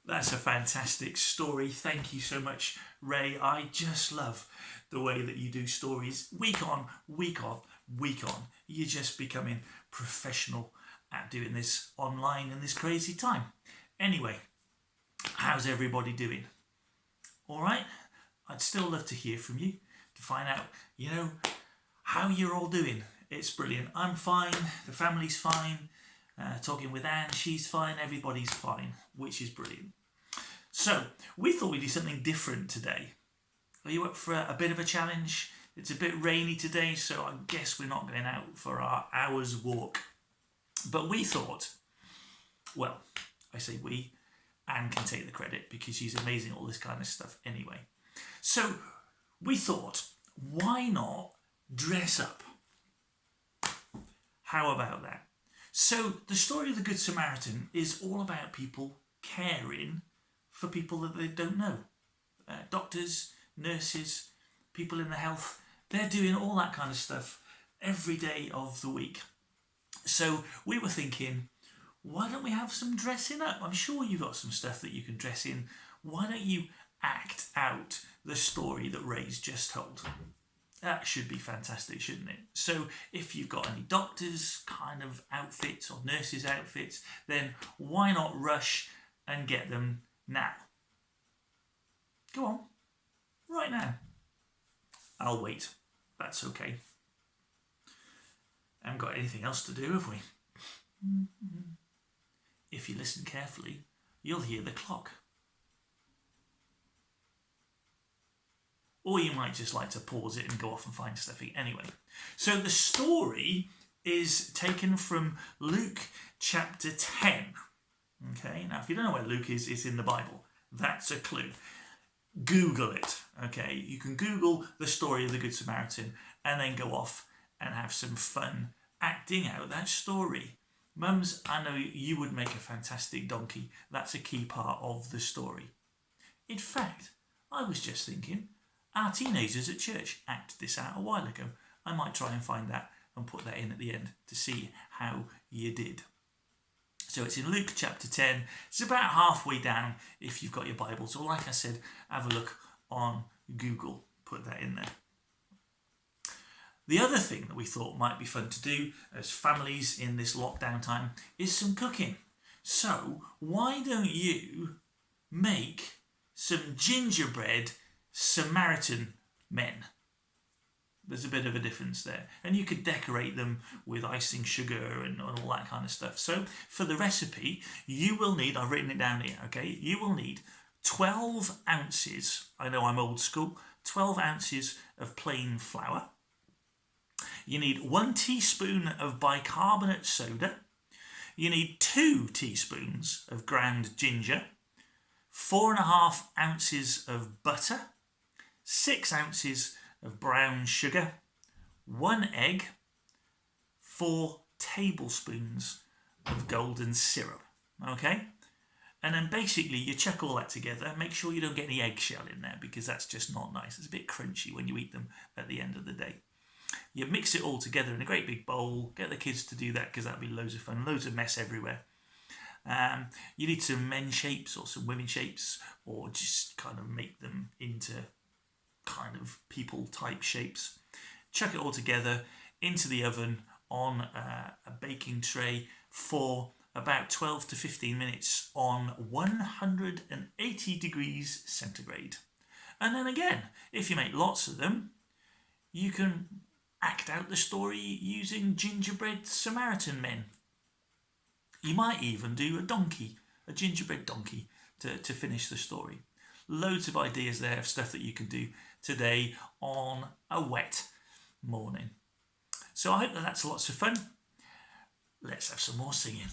That's a fantastic story. Thank you so much, Ray. I just love the way that you do stories week on, week on, week on. You're just becoming professional at doing this online in this crazy time. Anyway, how's everybody doing? All right? I'd still love to hear from you to find out, how you're all doing. It's brilliant. I'm fine. The family's fine. Talking with Anne, she's fine. Everybody's fine, which is brilliant. So, we thought we'd do something different today. Are you up for a bit of a challenge? It's a bit rainy today, so I guess we're not going out for our hour's walk. But we thought, well, I say we, Anne can take the credit because she's amazing at all this kind of stuff anyway. So, we thought, why not dress up? How about that? So the story of the Good Samaritan is all about people caring for people that they don't know. Doctors, nurses, people in the health, they're doing all that kind of stuff every day of the week. So we were thinking, why don't we have some dressing up? I'm sure you've got some stuff that you can dress in. Why don't you act out the story that Ray's just told? That should be fantastic, shouldn't it? So if you've got any doctors kind of outfits or nurses outfits, then why not rush and get them now? Go on, right now. I'll wait. That's okay. I haven't got anything else to do, have we? If you listen carefully, you'll hear the clock. Or you might just like to pause it and go off and find stuff. Anyway, so the story is taken from Luke chapter 10. Okay, now if you don't know where Luke is, it's in the Bible. That's a clue. Google it. Okay, you can Google the story of the Good Samaritan and then go off and have some fun acting out that story. Mums, I know you would make a fantastic donkey. That's a key part of the story. In fact, I was just thinking, our teenagers at church acted this out a while ago. I might try and find that and put that in at the end to see how you did. So it's in Luke chapter 10. It's about halfway down if you've got your Bible. So like I said, have a look on Google. Put that in there. The other thing that we thought might be fun to do as families in this lockdown time is some cooking. So why don't you make some gingerbread Samaritan men? There's a bit of a difference there. And you could decorate them with icing sugar and all that kind of stuff. So for the recipe, you will need, I've written it down here, okay? You will need 12 ounces, I know I'm old school, 12 ounces of plain flour. You need 1 teaspoon of bicarbonate soda. You need 2 teaspoons of ground ginger, 4.5 ounces of butter, 6 ounces of brown sugar, 1 egg, 4 tablespoons of golden syrup. Okay? And then basically you chuck all that together. Make sure you don't get any eggshell in there because that's just not nice. It's a bit crunchy when you eat them at the end of the day. You mix it all together in a great big bowl. Get the kids to do that because that'd be loads of fun. Loads of mess everywhere. You need some men shapes or some women shapes, or just kind of make them into kind of people type shapes. Chuck it all together into the oven on a baking tray for about 12 to 15 minutes on 180 degrees centigrade. And then again, if you make lots of them, you can act out the story using gingerbread Samaritan men. You might even do a donkey, a gingerbread donkey, to finish the story. Loads of ideas there of stuff that you can do today on a wet morning. So I hope that that's lots of fun. Let's have some more singing.